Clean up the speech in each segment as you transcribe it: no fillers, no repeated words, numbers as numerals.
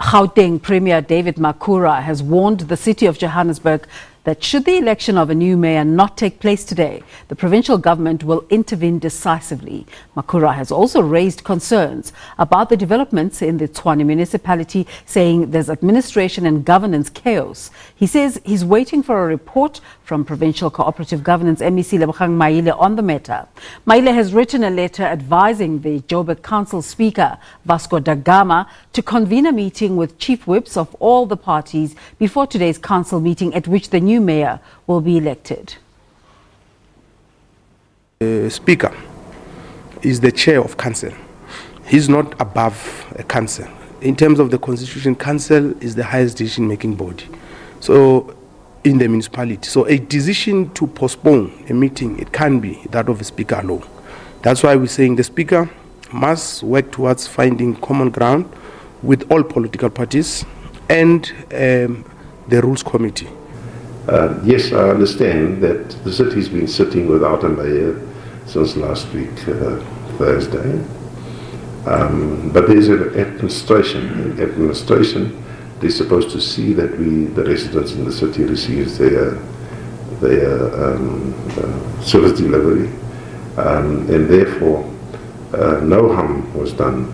Gauteng Premier David Makhura has warned the City of Johannesburg that should the election of a new mayor not take place today, the provincial government will intervene decisively. Makhura has also raised concerns about the developments in the Tshwane municipality, saying there's administration and governance chaos. He says he's waiting for a report from Provincial Cooperative Governance MEC Gauteng Makhura on the matter. Makhura has written a letter advising the Joburg Council Speaker Vasco da Gama to convene a meeting with chief whips of all the parties before today's council meeting, at which the new mayor will be elected. The Speaker is the chair of council. He's not above a council. In terms of the Constitution, council is the highest decision-making body. So, in the municipality. So, a decision to postpone a meeting, it can be that of the Speaker alone. That's why we're saying the Speaker must work towards finding common ground with all political parties and the Rules Committee. Yes, I understand that the city's been sitting without a mayor since last week, Thursday. But there's an administration. The administration, they're supposed to see that the residents in the city receive their service delivery, and therefore no harm was done.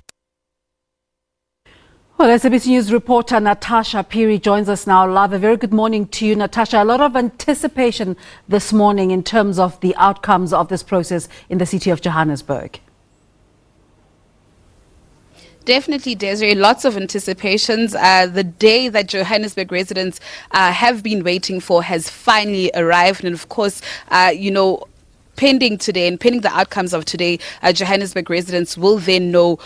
Well, SABC News reporter Natasha Piri joins us now live. A very good morning to you, Natasha. A lot of anticipation this morning in terms of the outcomes of this process in the city of Johannesburg. Definitely, Desiree. Lots of anticipations. The day that Johannesburg residents have been waiting for has finally arrived. And of course, pending today and pending the outcomes of today, Johannesburg residents will then know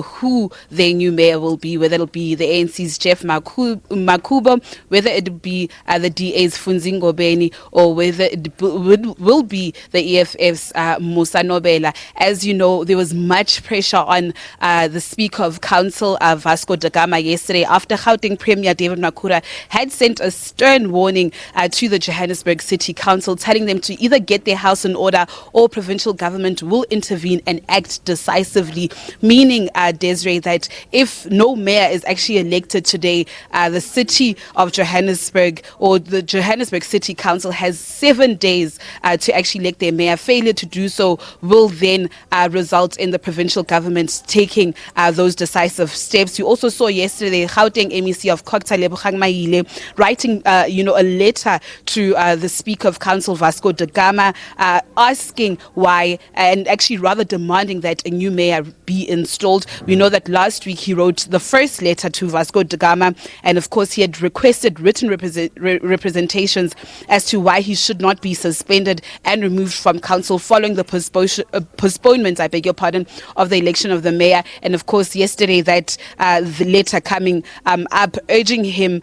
who their new mayor will be, whether it'll be the ANC's Jeff Makuba, whether it be the DA's Funzingo Beni, or whether it will be the EFF's Musa Nobela. As you know, there was much pressure on the Speaker of Council, Vasco da Gama, yesterday after Gauteng Premier David Makhura had sent a stern warning to the Johannesburg City Council, telling them to either get their house in order or provincial government will intervene and act decisively, meaning, Desiree, that if no mayor is actually elected today, the City of Johannesburg or the Johannesburg City Council has 7 days to actually elect their mayor. Failure to do so will then result in the provincial government taking those decisive steps. You also saw yesterday the Gauteng MEC of Gauteng writing a letter to the Speaker of Council, Vasco da Gama, asking why, and actually rather demanding that a new mayor be installed. We know that last week he wrote the first letter to Vasco da Gama, and of course he had requested written representations as to why he should not be suspended and removed from council following the postponement, of the election of the mayor. And of course yesterday that the letter coming up urging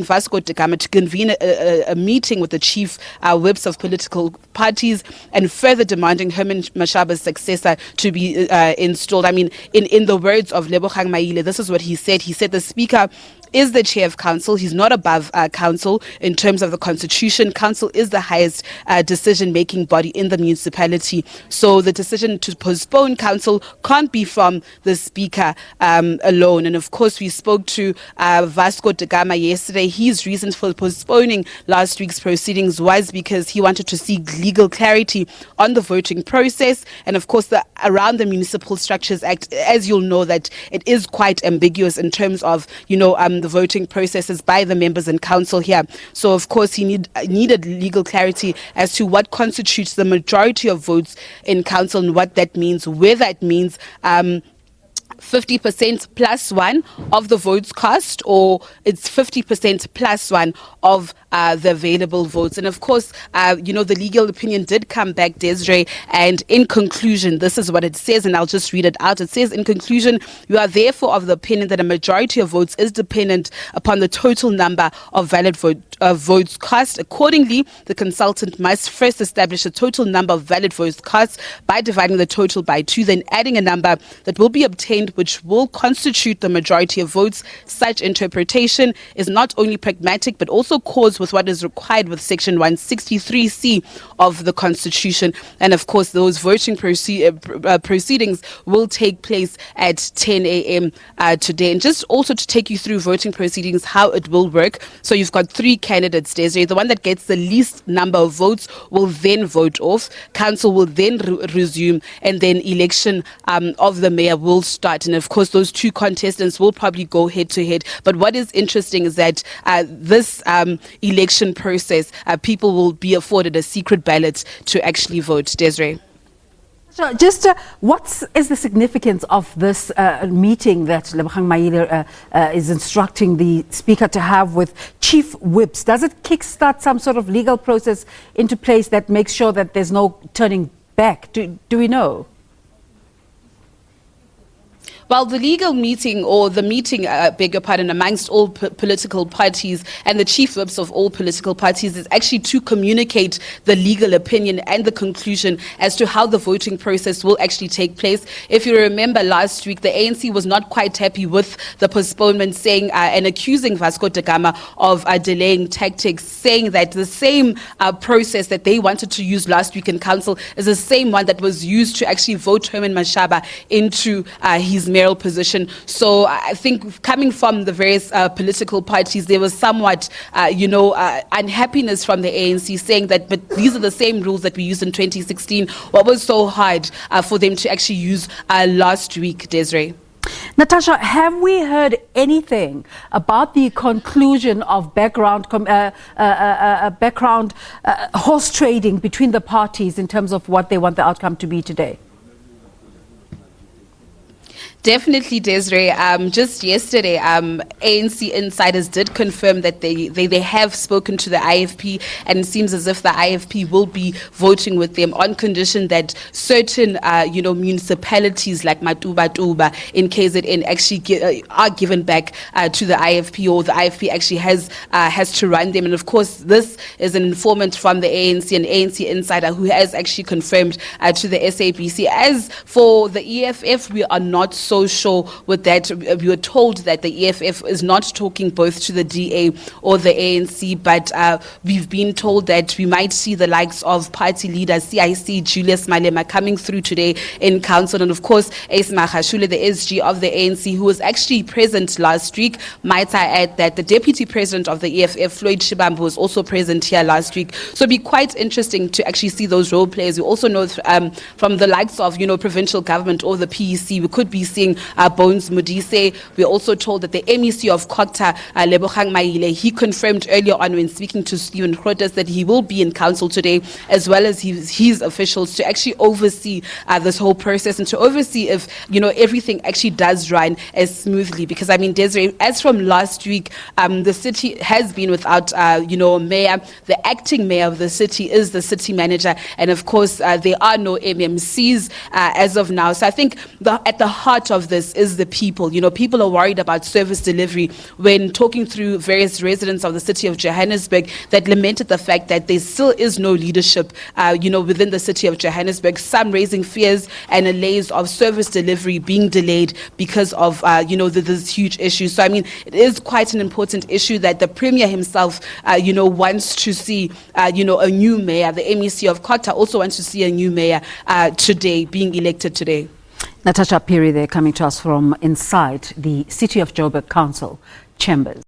Vasco da Gama to convene a meeting with the chief whips of political parties and further demanding Herman Mashaba's successor to be installed. I mean, in the words of Gauteng Makhura, this is what he said. He said the Speaker is the chair of council. He's not above council in terms of the constitution. Council is the highest decision-making body in the municipality. So the decision to postpone council can't be from the speaker alone. And of course, we spoke to Vasco da Gama yesterday. His reasons for postponing last week's proceedings was because he wanted to seek legal clarity on the voting process. And of course, around the Municipal Structures Act, as you'll know, that it is quite ambiguous in terms of, the voting processes by the members in council here. So, of course, he needed legal clarity as to what constitutes the majority of votes in council and what that means, whether it means 50% plus one of the votes cast, or it's 50% plus one of the available votes. And of course, the legal opinion did come back, Desiree, and in conclusion, this is what it says, and I'll just read it out. It says, in conclusion, you are therefore of the opinion that a majority of votes is dependent upon the total number of valid votes cast. Accordingly, the consultant must first establish a total number of valid votes cast by dividing the total by 2, then adding a number that will be obtained government which will constitute the majority of votes. Such interpretation is not only pragmatic but also accords with what is required with Section 163C of the Constitution. And of course, those voting proceedings will take place at 10 a.m. Today. And just also to take you through voting proceedings, how it will work. So you've got three candidates, Desiree. The one that gets the least number of votes will then vote off. Council will then resume, and then election of the mayor will start. And of course, those two contestants will probably go head to head. But what is interesting is that this election process, people will be afforded a secret ballot to actually vote. Desiree. So just what is the significance of this meeting that Gauteng Premier is instructing the Speaker to have with chief whips? Does it kickstart some sort of legal process into place that makes sure that there's no turning back? Do we know? Well, the legal meeting, or the meeting, beg your pardon, amongst all political parties and the chief whips of all political parties is actually to communicate the legal opinion and the conclusion as to how the voting process will actually take place. If you remember last week, the ANC was not quite happy with the postponement, saying and accusing Vasco da Gama of delaying tactics, saying that the same process that they wanted to use last week in council is the same one that was used to actually vote Herman Mashaba into his mayoral position. So I think coming from the various political parties, there was somewhat, unhappiness from the ANC, saying that, but these are the same rules that we used in 2016. What was so hard for them to actually use last week, Desiree? Natasha, have we heard anything about the conclusion of background horse trading between the parties in terms of what they want the outcome to be today? Definitely, Desiree. Just yesterday, ANC insiders did confirm that they have spoken to the IFP, and it seems as if the IFP will be voting with them on condition that certain, municipalities like Matuba in KZN actually are given back to the IFP, or the IFP actually has to run them. And of course, this is an informant from the ANC, an ANC insider who has actually confirmed to the SABC. As for the EFF, we are not so sure with that. We were told that the EFF is not talking both to the DA or the ANC, but we've been told that we might see the likes of party leader CIC Julius Malema coming through today in council. And of course, Ace Magashule, the SG of the ANC, who was actually present last week. Might I add that the deputy president of the EFF, Floyd Shibambu, was also present here last week. So it'd be quite interesting to actually see those role players. We also know from the likes of, provincial government or the PEC, we could be seeing Bones Modise. We're also told that the MEC of Gauteng, Gauteng Maile, he confirmed earlier on when speaking to Stephen Grootes that he will be in council today, as well as his officials, to actually oversee this whole process and to oversee if, everything actually does run as smoothly. Because, Desiree, as from last week, the city has been without, a mayor. The acting mayor of the city is the city manager. And of course, there are no MMCs as of now. So I think at the heart of this is the people. People are worried about service delivery. When talking through various residents of the city of Johannesburg that lamented the fact that there still is no leadership, within the city of Johannesburg, some raising fears and allays of service delivery being delayed because of, this huge issue. So, it is quite an important issue that the Premier himself, wants to see, a new mayor. The MEC of Gauteng also wants to see a new mayor today, being elected today. Natasha Piri there, coming to us from inside the City of Joburg Council chambers.